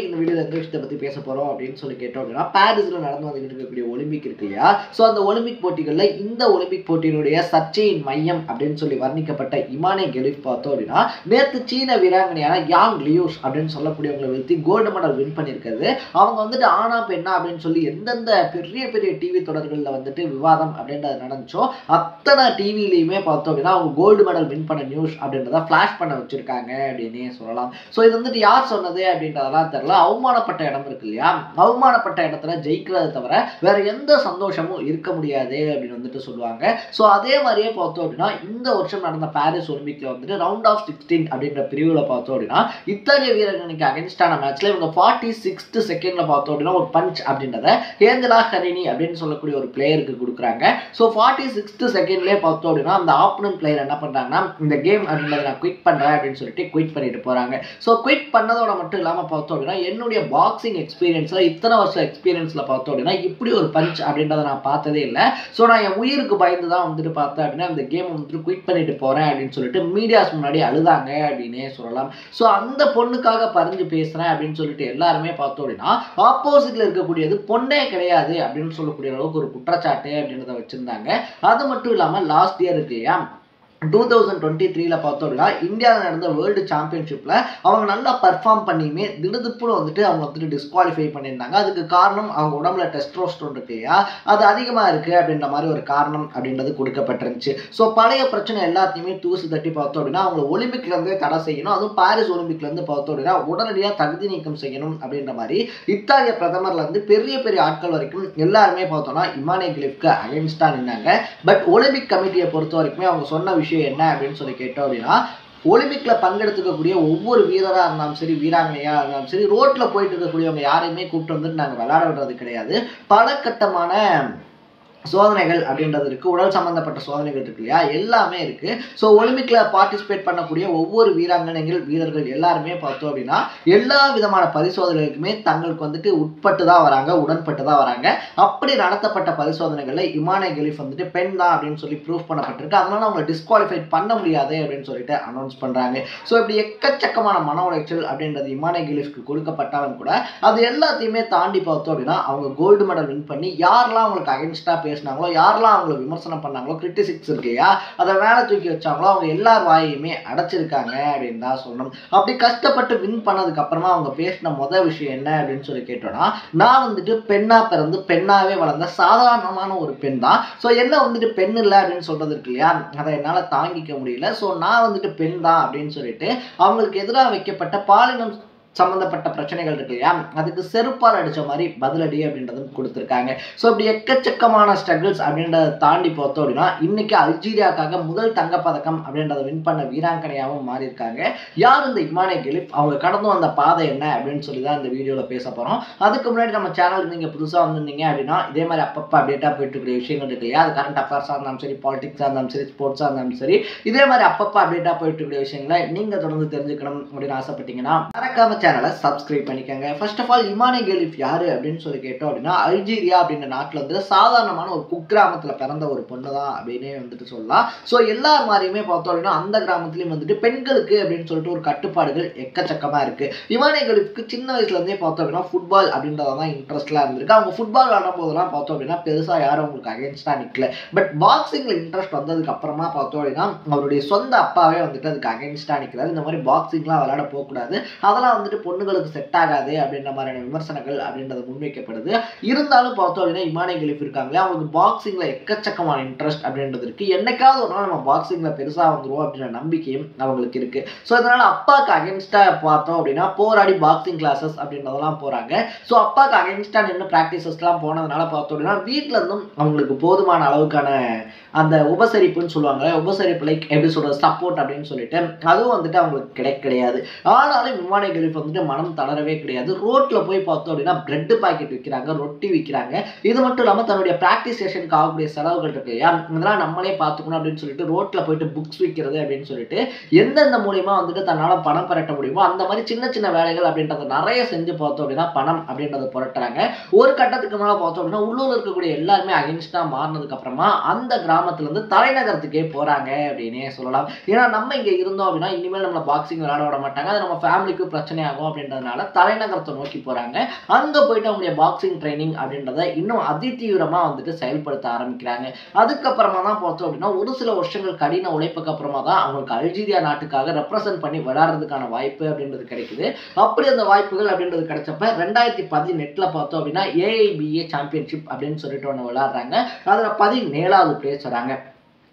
இன்னைக்கு இந்த வீடியோல எந்த விஷயத்தை பத்தி பேச போறோம் அப்படின்னு சொல்லி கேட்டோம் அப்படின்னா, பாரிஸ்ல நடந்து வந்துகிட்டு இருக்கக்கூடிய ஒலிம்பிக் இருக்கு இல்லையா? ஸோ அந்த ஒலிம்பிக் போட்டிகள்ல இந்த ஒலிம்பிக் போட்டியினுடைய சர்ச்சையின் மையம் அப்படின்னு சொல்லி வர்ணிக்கப்பட்ட இமானே கெலிஃப் பார்த்தோம் அப்படின்னா, நேற்று சீன வீராங்கனையான யாங் லியூஸ் அப்படின்னு சொல்லக்கூடியவங்களை வீழ்த்தி கோல்டு மெடல் வின் பண்ணியிருக்கிறது. அவங்க வந்துட்டு ஆனா பெண்ணா அப்படின்னு சொல்லி எந்தெந்த பெரிய பெரிய டிவி தொடர்களில் வந்துட்டு விவாதம் அப்படின்றது நடந்துச்சோ அத்தனை டிவிலையுமே பார்த்தோம் அப்படின்னா அவங்க கோல்டு மெடல் வின் பண்ண நியூஸ் அப்படின்றத ஃபிளாஷ் பண்ண வச்சிருக்காங்க அப்படின்னே சொல்லலாம். ஸோ இது வந்துட்டு யார் சொன்னது அப்படின்றதெல்லாம் தெரியல. அவமானப்பட்ட இடம் இருக்கு இல்லையா? அவமானப்பட்ட இடத்துல ஜெயிக்கிறத தவிர வேற எந்த சந்தோஷமும் இருக்க முடியாது அப்படின்னு வந்துட்டு சொல்லுவாங்க. ஸோ அதே மாதிரியே பார்த்தோம் அப்படின்னா இந்த வருஷம் நடந்த பாரிஸ் ஒலிம்பிக்ல வந்துட்டு ரவுண்ட் ஆஃப் 16 அப்படின்ற பிரிவில் பார்த்தோம் அப்படின்னா இத்தாலிய வீரர்களுக்கு அகென்ஸ்டான மேட்ச்ல இவங்க 46th செகண்ட்ல பார்த்தோம் அப்படின்னா ஒரு பஞ்ச் அப்படின்றத ஏஞ்சலா ஹரினி அப்படின்னு சொல்லக்கூடிய ஒரு பிளேயருக்கு கொடுக்குறாங்க. ஸோ 46th செகண்ட்லேயே பார்த்தோம் அப்படின்னா அந்த ஆப்பனன்ட் பிளேயர் என்ன பண்றாங்கன்னா இந்த கேம் அப்படின்றத நான் குவிட் பண்றேன் அப்படின்னு சொல்லிட்டு குவிட் பண்ணிட்டு போறாங்க. ஸோ குவிட் பண்ணதோட மட்டும் இல்லாமல் பார்த்தோம் அப்படின்னா என்னுடைய பாக்ஸிங் எக்ஸ்பீரியன்ஸில் இத்தனை வருஷம் எக்ஸ்பீரியன்ஸில் பார்த்தோம் அப்படின்னா இப்படி ஒரு பஞ்ச் அப்படின்றத நான் பார்த்ததே இல்லை. ஸோ நான் என் உயிருக்கு பயந்து தான் வந்துட்டு பார்த்தேன் அப்படின்னா இந்த கேம் வந்துட்டு குவிட் பண்ணிட்டு போகிறேன் அப்படின்னு சொல்லிட்டு மீடியாஸ் முன்னாடி அழுதாங்க அப்படின்னே சொல்லலாம். ஸோ அந்த பொண்ணுக்காக பறிஞ்சு பேசுகிறேன் அப்படின்னு சொல்லிட்டு எல்லாருமே பார்த்தோம் அப்படின்னா ஆப்போசிட்டில் இருக்கக்கூடியது பொண்ணே கிடையாது அப்படின்னு சொல்லக்கூடிய அளவுக்கு ஒரு குற்றச்சாட்டு அப்படின்றத வச்சுருந்தாங்க. அது மட்டும் இல்லாமல் லாஸ்ட் இயர் இருக்கு இல்லையா 2023 பார்த்தோம் அப்படின்னா இந்தியாவில் நடந்த வேர்ல்டு சாம்பியன்ஷிப்பில் அவங்க நல்லா பர்ஃபார்ம் பண்ணியுமே திடுதுப்புன்னு வந்துட்டு அவங்க வந்துட்டு டிஸ்குவாலிஃபை பண்ணியிருந்தாங்க. அதுக்கு காரணம் அவங்க உடம்புல டெஸ்டோஸ்டரோன் இருக்கு இல்லையா, அது அதிகமாக இருக்குது அப்படின்ற மாதிரி ஒரு காரணம் அப்படின்றது கொடுக்கப்பட்டிருந்துச்சு. ஸோ பழைய பிரச்சனை எல்லாத்தையுமே தூசு தட்டி பார்த்தோம் அப்படின்னா அவங்க ஒலிம்பிக்லேருந்தே தடை செய்யணும், அதுவும் பாரிஸ் ஒலிம்பிக்லேருந்து பார்த்தோம் அப்படின்னா உடனடியாக தகுதி நீக்கம் செய்யணும் அப்படின்ற மாதிரி இத்தாலிய பிரதமர்லேருந்து பெரிய பெரிய ஆட்கள் வரைக்கும் எல்லாருமே பார்த்தோம்னா இமானே கெலிஃப்க்கு அகென்ஸ்டாக நின்னாங்க. பட் ஒலிம்பிக் கமிட்டியை பொறுத்த வரைக்குமே அவங்க சொன்ன விஷயம் என்ன அப்படின்னு சொல்லி கேட்டோம் அப்படின்னா, ஒலிம்பிக்ல பங்கெடுத்துக்கக்கூடிய ஒவ்வொரு வீரராக இருந்தாலும் சரி வீராங்கனையா இருந்தாலும் சரி ரோட்ல போயிட்டு இருக்கக்கூடியவங்க யாரையுமே கூப்பிட்டு வந்துட்டு நாங்கள் விளையாட விடுறது கிடையாது. பல கட்டமான சோதனைகள் அப்படின்றது இருக்குது, உடல் சம்மந்தப்பட்ட சோதனைகள் இருக்கு இல்லையா, எல்லாமே இருக்குது. ஸோ ஒலிம்பிக்கில் பார்ட்டிசிபேட் பண்ணக்கூடிய ஒவ்வொரு வீராங்கனைகள் வீரர்கள் எல்லாருமே பார்த்தோம் அப்படின்னா எல்லா விதமான பரிசோதனைகளுக்குமே தங்களுக்கு வந்துட்டு உட்பட்டு தான் வராங்க, உடன்பட்டு தான் வராங்க. அப்படி நடத்தப்பட்ட பரிசோதனைகளில் இமானே கெலிஃப் வந்துட்டு பெண் தான் அப்படின்னு சொல்லி ப்ரூவ் பண்ணப்பட்டிருக்கு. அதனால அவங்க டிஸ்குவாலிஃபை பண்ண முடியாது அப்படின்னு சொல்லிட்டு அனௌன்ஸ் பண்ணுறாங்க. ஸோ இப்படி எக்கச்சக்கமான மன உளைச்சல் அப்படின்றது இமானே கெலிஃப்க்கு கொடுக்கப்பட்டாலும் கூட அது எல்லாத்தையுமே தாண்டி பார்த்தோம் அப்படின்னா அவங்க கோல்டு மெடல் வின் பண்ணி யாரெல்லாம் அவங்களுக்கு அகென்ஸ்டாக பேசினாங்களோ யாரெல்லாம் அவங்களை விமர்சனம் பண்ணாங்களோ கிரிட்டிசிக்ஸ் இருக்கு இல்லையா அதை வேலை தூக்கி வச்சாங்களோ அவங்க எல்லார் வாயுமே அடைச்சிருக்காங்க அப்படின்னு தான் சொல்லணும். அப்படி கஷ்டப்பட்டு வின் பண்ணதுக்கு அப்புறமா அவங்க பேசின முதல் விஷயம் என்ன அப்படின்னு சொல்லி கேட்டோம்னா, நான் வந்துட்டு பெண்ணா பிறந்து பெண்ணாவே வளர்ந்த சாதாரணமான ஒரு பெண் தான். ஸோ என்ன வந்துட்டு பெண் இல்லை அப்படின்னு சொல்றது இருக்கு இல்லையா, அதை என்னால் தாங்கிக்க முடியல. ஸோ நான் வந்துட்டு பெண் தான் அப்படின்னு சொல்லிட்டு அவங்களுக்கு எதிராக வைக்கப்பட்ட பாலினம் சம்பந்தப்பட்ட பிரச்சனைகள் இருக்கு இல்லையா அதுக்கு செருப்பால் அடிச்ச மாதிரி பதிலடி அப்படின்றதும் கொடுத்துருக்காங்க. ஸோ இப்படி எக்கச்சக்கமான ஸ்ட்ரகிள்ஸ் அப்படின்றத தாண்டி பார்த்தோம் அப்படின்னா இன்னைக்கு அல்ஜீரியாவுக்காக முதல் தங்கப்பதக்கம் அப்படின்றத வின் பண்ண வீராங்கனையாகவும் மாறி இருக்காங்க. யார் இந்த இமானே கெலிஃப், அவங்க கடந்து வந்த பாதை என்ன அப்படின்னு சொல்லி தான் இந்த வீடியோவில் பேச போகிறோம். அதுக்கு முன்னாடி நம்ம சேனலுக்கு நீங்கள் புதுசாக வந்திருந்தீங்க அப்படின்னா இதே மாதிரி அப்பப்போ அப்டேட்டாக போயிட்டு இருக்கிற விஷயங்கள் இருக்கு இல்லையா, அது கரண்ட் அஃபேர்ஸாக இருந்தாலும் சரி பாலிடிக்ஸாக இருந்தாலும் சரி ஸ்போர்ட்ஸாக இருந்தாலும் சரி இதே மாதிரி அப்பப்போ அப்டேட்டாக போயிட்டு இருக்கிற விஷயங்களை நீங்கள் தொடர்ந்து தெரிஞ்சுக்கணும் அப்படின்னு ஆசைப்பட்டீங்கன்னா மறக்காம சேனலை சப்ஸ்கிரைப் பண்ணிக்கங்க. First of all Imane Khelif யாரு அப்படின்னு சொல்லி கேட்டோம் அப்படின்னா அல்ஜீரியா அப்படின்ற நாட்டில் வந்து சாதாரணமான ஒரு குக்கிராமத்தில் பிறந்த ஒரு பொண்ணு தான் அப்படின்னே வந்துட்டு சொல்லலாம். ஸோ எல்லார் மாதிரியுமே பார்த்தோம் அப்படின்னா அந்த கிராமத்துலையும் வந்துட்டு பெண்களுக்கு அப்படின்னு சொல்லிட்டு ஒரு கட்டுப்பாடுகள் எக்கச்சக்கமாக இருக்கு. இமானே கெலிஃப்க்கு சின்ன வயசுலேருந்தே பார்த்தோம் அப்படின்னா ஃபுட்பால் அப்படின்றதான் இன்ட்ரெஸ்ட்லாம் இருந்திருக்கு. அவங்க ஃபுட்பால் விளாடும் போதெல்லாம் பார்த்தோம் அப்படின்னா பெருசாக யாரும் அவங்களுக்கு அகேன்ஸ்டாக நிற்கல. பட் பாக்ஸிங்கில் இன்ட்ரெஸ்ட் வந்ததுக்கு அப்புறமா பார்த்தோம் அப்படின்னா அவருடைய சொந்த அப்பாவே வந்துட்டு அதுக்கு அகேன்ஸ்டாக நிற்கிறாரு. இந்த மாதிரி பாக்ஸிங்லாம் விளையாட போகக்கூடாது, அதெல்லாம் வந்துட்டு பொண்ணுங்களுக்கு செட் ஆகாது அப்படின்ற மாதிரியான விமர்சனங்கள் அப்படின்றது முன்வைக்கப்படுது. இருந்தாலும் பார்த்தோம் அப்படின்னா இமானே கெலிஃப் இருக்காங்களே அவங்களுக்கு பாக்ஸிங்ல எக்கச்சக்கமான இன்ட்ரெஸ்ட் அப்படின்றது இருக்கு. என்னைக்காவது ஒரு நாள் நம்ம பாக்ஸிங்ல பெருசா வந்துருவோம் அப்படின்ற நம்பிக்கையும் அவங்களுக்கு இருக்கு. ஸோ அதனால அப்பாவுக்கு அகேன்ஸ்டா பார்த்தோம் அப்படின்னா போராடி பாக்ஸிங் கிளாஸஸ் அப்படின்றதெல்லாம் போறாங்க. ஸோ அப்பாவுக்கு அகேன்ஸ்டா நின்று ப்ராக்டிசஸ்லாம் போனதுனால பார்த்தோம் அப்படின்னா வீட்டில இருந்தும் அவங்களுக்கு போதுமான அளவுக்கான அந்த உபசரிப்புன்னு சொல்லுவாங்க, உபசரிப்பு லைக் எப்படி சொல்றது சப்போர்ட் அப்படின்னு சொல்லிட்டு அதுவும் வந்துட்டு அவங்களுக்கு கிடையாது. ஆனாலும் இமானே கெலிஃப் வந்துட்டு மனம் தளரவே கிடையாது. ரோட்ல போய் பார்த்தோம் அப்படின்னா பிரெட் பாக்கெட் விற்கிறாங்க, ரொட்டி விற்கிறாங்க. இது மட்டும் இல்லாமல் தன்னுடைய ப்ராக்டிஸ் செஷனுக்கு ஆகக்கூடிய செலவுகள் இருக்கு இல்லையா இதெல்லாம் நம்மளே பார்த்துக்கணும் அப்படின்னு சொல்லிட்டு ரோட்ல போயிட்டு புக்ஸ் விற்கிறது அப்படின்னு சொல்லிட்டு எந்தெந்த மூலியமா வந்துட்டு தன்னால பணம் பரட்ட முடியுமோ அந்த மாதிரி சின்ன சின்ன வேலைகள் அப்படின்றத நிறைய செஞ்சு பார்த்தோம் அப்படின்னா பணம் அப்படின்றத புரட்டுறாங்க. ஒரு கட்டத்துக்கு மேலே பார்த்தோம் அப்படின்னா உள்ளூர் இருக்கக்கூடிய எல்லாருமே அகென்ஸ்டா மாறினதுக்கு அப்புறமா அந்த கிராமத்துல இருந்து தலைநகரத்துக்கே போறாங்க அப்படின்னே சொல்லலாம். ஏன்னா நம்ம இங்க இருந்தோம் அப்படின்னா இனிமேல் நம்மளை பாக்ஸிங் விளையாட விட மாட்டாங்க, அது நம்ம ஃபேமிலிக்கு பிரச்சனை ஆகும் அப்படின்றதுனால தலைநகரத்தை நோக்கி போறாங்க. அங்க போயிட்டு அவங்களுடைய பாக்ஸிங் ட்ரைனிங் அப்படின்றத இன்னும் அதிதீவிரமா வந்துட்டு செயல்படுத்த ஆரம்பிக்கிறாங்க. அதுக்கப்புறமா தான் பார்த்தோம் அப்படின்னா ஒரு சில வருஷங்கள் கடின உழைப்புக்கு அப்புறமா தான் அவங்களுக்கு அல்ஜீரியா நாட்டுக்காக ரெப்ரசென்ட் பண்ணி விளையாடுறதுக்கான வாய்ப்பு அப்படின்றது கிடைக்குது. அப்படி அந்த வாய்ப்புகள் அப்படின்றது கிடைச்சப்ப 2018 பார்த்தோம் அப்படின்னா AIBA சாம்பியன்ஷிப் அப்படின்னு சொல்லிட்டு ஒன்று விளையாடுறாங்க. அதில் 17வது பிளேஸ் வராங்க.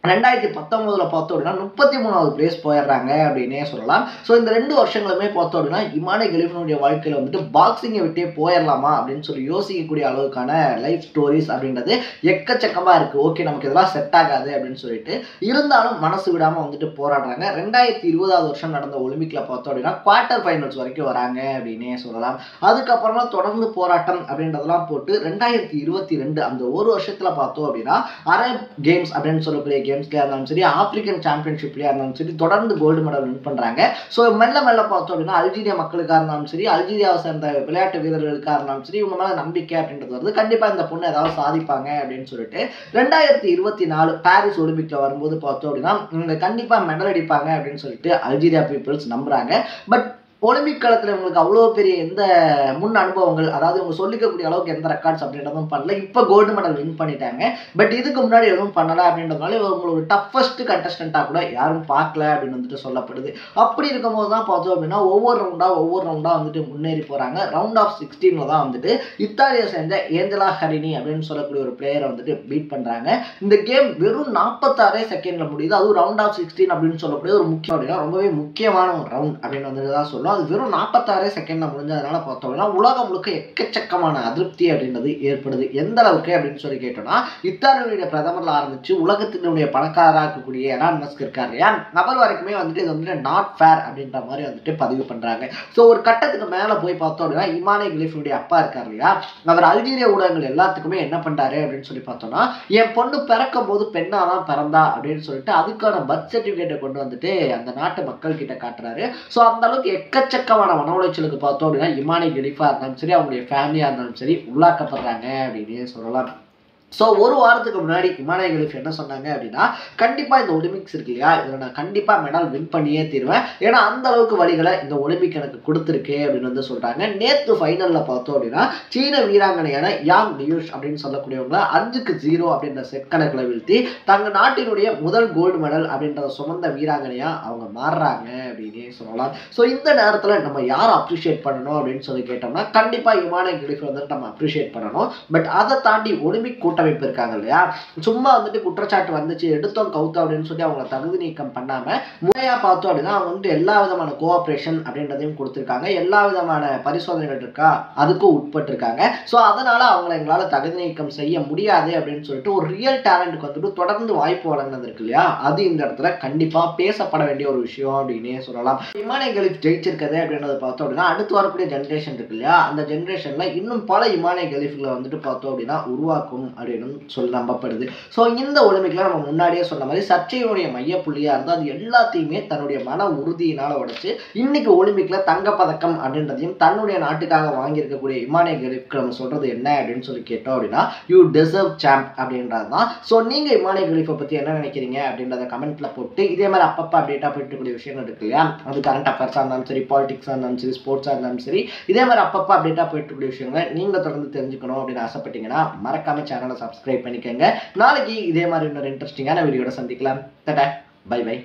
2019 பார்த்தோம் அப்படின்னா 33வது பிளேஸ் போயிடுறாங்க அப்படின்னே சொல்லலாம். ஸோ இந்த 2 வருஷங்களுமே பார்த்தோம் அப்படின்னா இமானே கலிஃபினுடைய வாழ்க்கையில் வந்துட்டு பாக்ஸிங்கை விட்டே போயிடலாமா அப்படின்னு சொல்லி யோசிக்கக்கூடிய அளவுக்கான லைஃப் ஸ்டோரிஸ் அப்படின்றது எக்கச்சக்கமாக இருக்குது. ஓகே, நமக்கு இதெல்லாம் செட் ஆகாது அப்படின்னு சொல்லிட்டு இருந்தாலும் மனசு விடாமல் வந்துட்டு போராடுறாங்க. 2020வது வருஷம் நடந்த ஒலிம்பிக்கில் பார்த்தோம் அப்படின்னா குவார்ட்டர் ஃபைனல்ஸ் வரைக்கும் வராங்க அப்படின்னே சொல்லலாம். அதுக்கப்புறமா தொடர்ந்து போராட்டம் அப்படின்றதெல்லாம் போட்டு 2022 அந்த ஒரு வருஷத்தில் பார்த்தோம் அப்படின்னா அரப் கேம்ஸ் அப்படின்னு சொல்லக்கூடிய கேம்ஸ்லயா இருந்தாலும் சரி, ஆப்பிரிக்கன் சாம்பியன்ஷிப்லயா இருந்தாலும் சரி தொடர்ந்து கோல்டு மெடல் வின் பண்றாங்க. ஸோ மெல்ல மெல்ல பார்த்தோம் அப்படின்னா அல்ஜீரியா மக்களுக்காக இருந்தாலும் சரி, அல்ஜீரியாவை சேர்ந்த விளையாட்டு வீரர்களுக்காக இருந்தாலும் சரி, இவங்க மேல நம்பிக்கை அப்படின்றது வருது. கண்டிப்பா இந்த பொண்ணு ஏதாவது சாதிப்பாங்க அப்படின்னு சொல்லிட்டு 2024 பாரிஸ் ஒலிம்பிக்ல வரும்போது பார்த்தோம் அப்படின்னா இவங்க கண்டிப்பா மெடல் அடிப்பாங்க அப்படின்னு சொல்லிட்டு அல்ஜீரியா பீப்புள்ஸ் நம்புறாங்க. பட் ஒலிம்பிக் காலத்தில் இவங்களுக்கு அவ்வளோ பெரிய எந்த முன் அனுபவங்கள், அதாவது இவங்க சொல்லிக்கக்கூடிய அளவுக்கு எந்த ரெக்கார்ட்ஸ் அப்படின்றதும் பண்ணல. இப்போ கோல்டு மெடல் வின் பண்ணிட்டாங்க. பட் இதுக்கு முன்னாடி எதுவும் பண்ணலை அப்படின்றதுனால இவங்களோட டஃபஸ்ட் கண்டஸ்டண்ட்டாக கூட யாரும் பார்க்கல அப்படின்னு வந்துட்டு சொல்லப்படுது. அப்படி இருக்கும்போது தான் பார்த்தோம் அப்படின்னா ஒவ்வொரு ரவுண்டாக வந்துட்டு முன்னேறி போகிறாங்க. ரவுண்ட் ஆஃப் 16 தான் வந்துட்டு இத்தாலியை சேர்ந்த ஏஞ்சலா ஹரினி அப்படின்னு சொல்லக்கூடிய ஒரு பிளேயரை வந்துட்டு பீட் பண்ணுறாங்க. இந்த கேம் வெறும் 46 செகண்டில் முடியுது. அதுவும் ரவுண்ட் ஆஃப் 16 அப்படின்னு சொல்லக்கூடிய ஒரு முக்கியம் அப்படின்னா ரொம்பவே முக்கியமான ஒரு ரவுண்ட் அப்படின்னு வந்துட்டு தான் சொல்லுவோம். அது வெறும் 46 செகண்ட்ல முடிஞ்சதுனால பார்த்தோம்னா உலகம் முழுக்க எக்கச்சக்கமான அதிருப்தி அப்படின்றது ஏற்படுது. எந்த அளவுக்கு அப்படின்னு சொல்லி கேட்டோம்னா இத்தாலியுடைய பிரதமர்ல ஆரம்பிச்சு உலகத்தினுடைய பணக்காரராக இருக்கக்கூடிய எலான் மஸ்க் இருக்காரு இல்லையா, அவர் வரைக்குமே வந்துட்டு இது வந்துட்டு நாட் ஃபேர் அப்படின்ற மாதிரி வந்துட்டு பதிவு பண்றாங்க. ஸோ ஒரு கட்டத்துக்கு மேல போய் பார்த்தோம் அப்படின்னா இமானே கலிஃபினுடைய அப்பா இருக்காரு இல்லையா, அவர் அல்ஜீரியா ஊடகங்கள் எல்லாத்துக்குமே என்ன பண்றாரு அப்படின்னு சொல்லி பார்த்தோம்னா என் பொண்ணு பிறக்கும் போது பெண்ணாதான் பிறந்தா அப்படின்னு சொல்லிட்டு அதுக்கான பர்த் சர்டிபிகேட்டை கொண்டு வந்துட்டு அந்த நாட்டு மக்கள் கிட்ட காட்டுறாரு. ஸோ அந்த அளவுக்கு எக்கச்சக்கமான மன உளைச்சலுக்கு பார்த்தோம் அப்படின்னா இமானே கலிஃபா இருந்தாலும் சரி, அவங்களுடைய ஃபேமிலியா இருந்தாலும் சரி உள்ளாக்கப்படுறாங்க அப்படின்னு சொல்லலாம். ஸோ ஒரு வாரத்துக்கு முன்னாடி இமானே கலிஃப் என்ன சொன்னாங்க அப்படின்னா கண்டிப்பாக இந்த ஒலிம்பிக்ஸ் இருக்கு இல்லையா, இதில் நான் கண்டிப்பாக மெடல் வின் பண்ணியே தீருவேன், ஏன்னா அந்த அளவுக்கு வழிகளை இந்த ஒலிம்பிக் எனக்கு கொடுத்துருக்கு அப்படின்னு வந்து சொல்கிறாங்க. நேற்று ஃபைனலில் பார்த்தோம் அப்படின்னா சீன வீராங்கனையான யாங் லியூஷ் அப்படின்னு சொல்லக்கூடியவங்க 5-0 அப்படின்ற செட் கணக்கில் வீழ்த்தி தங்கள் நாட்டினுடைய முதல் கோல்டு மெடல் அப்படின்றத சுமந்த வீராங்கனையாக அவங்க மாறுறாங்க அப்படின்னே சொல்லலாம். ஸோ இந்த நேரத்தில் நம்ம யாரை அப்ரிஷியேட் பண்ணணும் அப்படின்னு சொல்லி கேட்டோம்னா கண்டிப்பாக இமானே கலிஃப் வந்துட்டு நம்ம அப்ரிஷியேட் பண்ணணும். பட் அதை தாண்டி ஒலிம்பிக் கூட்டமைப்பு இருக்காங்க இல்லையா, சும்மா வந்துட்டு குற்றச்சாட்டு வந்துச்சு எடுத்தோம் கவுத்தோம் அப்படின்னு சொல்லி அவங்க தகுதி நீக்கம் பண்ணாம முறையா பார்த்தோம் அப்படின்னா அவங்க வந்துட்டு எல்லா விதமான கோஆப்ரேஷன் அப்படின்றதையும் கொடுத்துருக்காங்க. எல்லா விதமான பரிசோதனைகள் இருக்கா அதுக்கும் உட்பட்டு இருக்காங்க. ஸோ அதனால அவங்களை எங்களால் தகுதி நீக்கம் செய்ய முடியாது அப்படின்னு சொல்லிட்டு ஒரு ரியல் டேலண்ட்டுக்கு வந்துட்டு தொடர்ந்து வாய்ப்பு வழங்கினது இருக்கு இல்லையா, அது இந்த இடத்துல கண்டிப்பா பேசப்பட வேண்டிய ஒரு விஷயம் அப்படின்னே சொல்லலாம். இமானே கலிஃப் ஜெயிச்சிருக்கது அப்படின்றத பார்த்தோம் அப்படின்னா அடுத்து வரக்கூடிய ஜென்ரேஷன் இருக்கு இல்லையா, அந்த ஜென்ரேஷன்ல இன்னும் பல இமானே கலிஃப்களை வந்துட்டு பார்த்தோம் அப்படின்னா உருவாக்கும் அப்படின்னு சொல்லி நம்பப்படுது. ஸோ இந்த ஒலிம்பிக்ல நம்ம முன்னாடியே சொன்ன மாதிரி சர்ச்சையுடைய மையப்புள்ளியா இருந்தால் அது எல்லாத்தையுமே தன்னுடைய மன உறுதியினால உடைச்சு இன்னைக்கு ஒலிம்பிக்ல தங்கப்பதக்கம் அப்படின்றதையும் தன்னுடைய நாட்டுக்காக வாங்கியிருக்கக்கூடிய இமானே கலிஃப்க்கு நம்ம சொல்றது என்ன அப்படின்னு சொல்லி கேட்டோம் அப்படின்னா யூ டிசர்வ் சாம்ப் அப்படின்றது தான். ஸோ நீங்க இமானே கலிஃபை பத்தி என்ன நினைக்கிறீங்க அப்படின்றத கமெண்ட்ல போட்டு இதே மாதிரி அப்பப்போ அப்டேட்டா போயிட்டு விஷயங்கள் இருக்கு இல்லையா, அது கரண்ட் அஃபேர்ஸாக இருந்தாலும் சரி, பாலிடிக்ஸாக இருந்தாலும் சரி, ஸ்போர்ட்ஸாக இருந்தாலும் சரி, இதே மாதிரி அப்பப்போ அப்டேட்டா போயிட்டு விஷயங்களை நீங்க தொடர்ந்து தெரிஞ்சுக்கணும் அப்படின்னு ஆசைப்பட்டீங்கன்னா மறக்காம சேனலை சப்ஸ்கிரைப் பண்ணிக்கங்க. நாளைக்கு இதே மாதிரி இன்னொரு இன்ட்ரெஸ்டிங்கான வீடியோட சந்திக்கலாம். Tata, bye by.